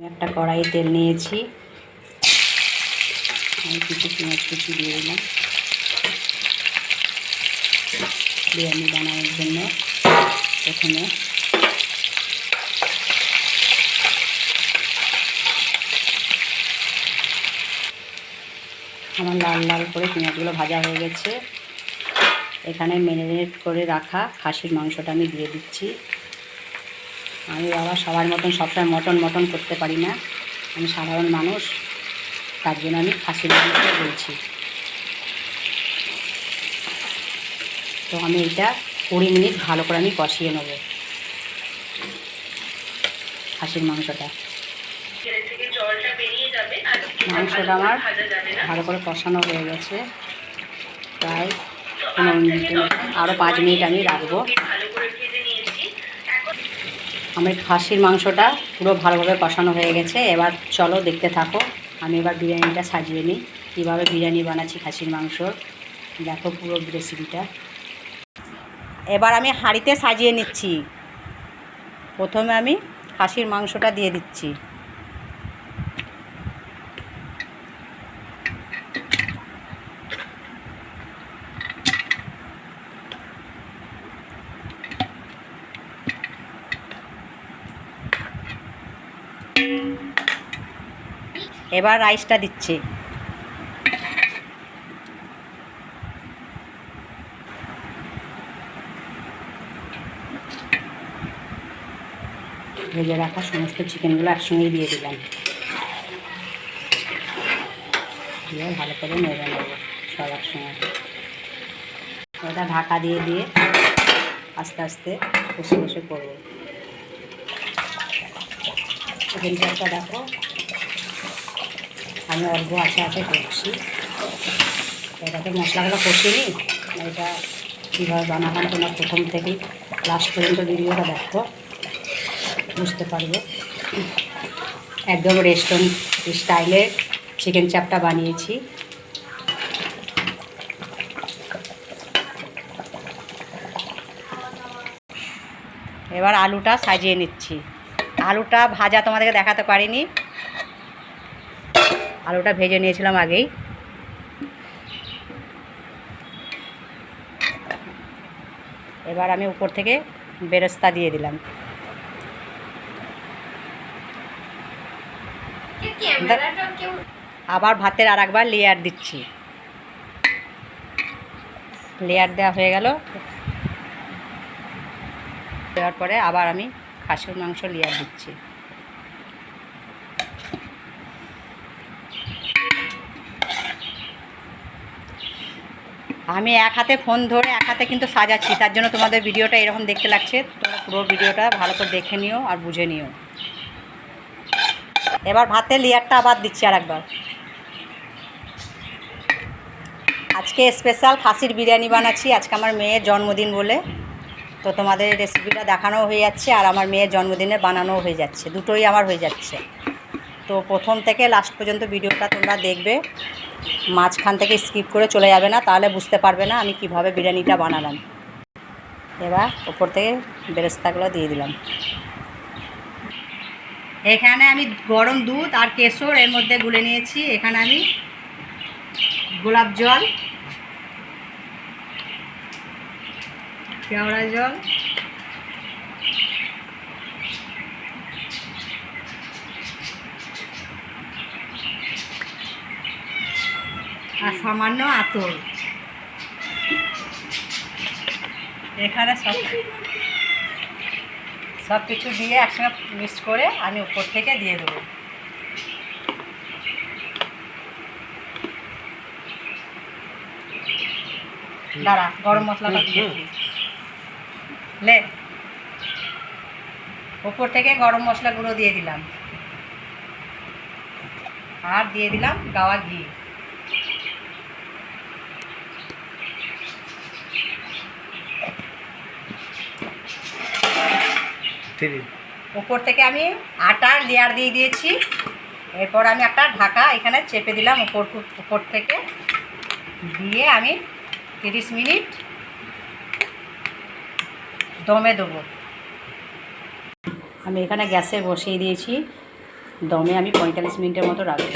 একটা কড়াই তেল নিয়েছি, আমি কিছু পেঁয়াজ কুচি দিয়ে দিলাম বিরিয়ানি বানানোর জন্য। প্রথমে আমার লাল লাল করে পেঁয়াজগুলো ভাজা হয়ে গেছে। এখানে ম্যারিনেট করে রাখা খাসির মাংসটা আমি দিয়ে দিচ্ছি। আমি বাবা সবার মতন সবসময় মটন করতে পারি না, আমি সাধারণ মানুষ, তার জন্য আমি খাসির মাংস বলছি। তো আমি এটা 20 মিনিট ভালো করে আমি কষিয়ে নেব খাসির মাংসটা। মাংসটা আমার ভালো করে কষানো হয়ে গেছে, প্রায় 15 মিনিটের মতো, আরও 5 মিনিট আমি রাখবো। আমার খাসির মাংসটা পুরো ভালোভাবে কষানো হয়ে গেছে। এবার চলো দেখতে থাকো, আমি এবার বিরিয়ানিটা সাজিয়ে নিই, কীভাবে বিরিয়ানি বানাচ্ছি খাসির মাংসর। দেখো পুরো রেসিপিটা। এবার আমি হাঁড়িতে সাজিয়ে নিচ্ছি। প্রথমে আমি খাসির মাংসটা দিয়ে দিচ্ছি, এবার রাইসটা দিচ্ছি। ভেজে রাখা সমস্ত চিকেনগুলো একসঙ্গেই দিয়ে দিলাম, দিয়ে ভালো করে নেড়ে নেব সব একসঙ্গে। এটা ঢাকা দিয়ে দিয়ে আস্তে আস্তে কষে কষে করবো। চিকেন চাপটা দেখো আমি অল্প আস্তে আস্তে করছি। এটাতে মশলাগুলো কষিয়ে নিই, এটা কীভাবে বানালাম তোমরা প্রথম থেকেই লাস্ট পর্যন্ত ভিডিওটা দেখো, বুঝতে পারবে। একদম রেস্টুরেন্ট স্টাইলে চিকেন চাপটা বানিয়েছি। এবার আলুটা সাজিয়ে নিচ্ছি। আলুটা ভাজা তোমাদেরকে দেখাতে পারিনি, আলুটা ভেজে নিয়েছিলাম আগেই। এবার আমি উপর থেকে বেরেস্তা দিয়ে দিলাম। আবার ভাতের আর একবার লেয়ার দিচ্ছি। লেয়ার দেওয়া হয়ে গেল, দেওয়ার পরে আবার আমি খাসির মাংস লেয়ার দিচ্ছি। আমি এক হাতে ফোন ধরে এক হাতে কিন্তু সাজাচ্ছি, তার জন্য তোমাদের ভিডিওটা এরকম দেখতে লাগছে। তোমরা পুরো ভিডিওটা ভালো করে দেখে নিও আর বুঝে নিও। এবার ভাতের লেয়ারটা আবার দিচ্ছি আর একবার। আজকে স্পেশাল খাসির বিরিয়ানি বানাচ্ছি, আজকে আমার মেয়ের জন্মদিন বলে। তো তোমাদের রেসিপিটা দেখানো হয়ে যাচ্ছে আর আমার মেয়ের জন্মদিনে বানানোও হয়ে যাচ্ছে, দুটোই আমার হয়ে যাচ্ছে। তো প্রথম থেকে লাস্ট পর্যন্ত ভিডিওটা তোমরা দেখবে, মাঝখান থেকে স্কিপ করে চলে যাবে না, তাহলে বুঝতে পারবে না আমি কিভাবে বিরিয়ানিটা বানালাম। এবার ওপর থেকে বেরেস্তাগুলো দিয়ে দিলাম। এখানে আমি গরম দুধ আর কেশর এর মধ্যে গুলে নিয়েছি। এখানে আমি গোলাপ জল, কেওড়া জল, আর সামান্য আতর, এখানে সব কিছু দিয়ে একসঙ্গে মিক্স করে আমি উপর থেকে দিয়ে দেবো। দাঁড়া, গরম মশলাটা দিয়ে লে, উপর থেকে গরম মশলা গুঁড়ো দিয়ে দিলাম আর দিয়ে দিলাম গাওয়া ঘি। উপর থেকে আমি আটার লেয়ার দিয়ে দিয়েছি। এরপর আমি একটা ঢাকা এখানে চেপে দিলাম উপর থেকে দিয়ে আমি 30 মিনিট দমে দেবো। আমি এখানে গ্যাসে বসিয়ে দিয়েছি দমে আমি 45 মিনিটের মতো রাখবো।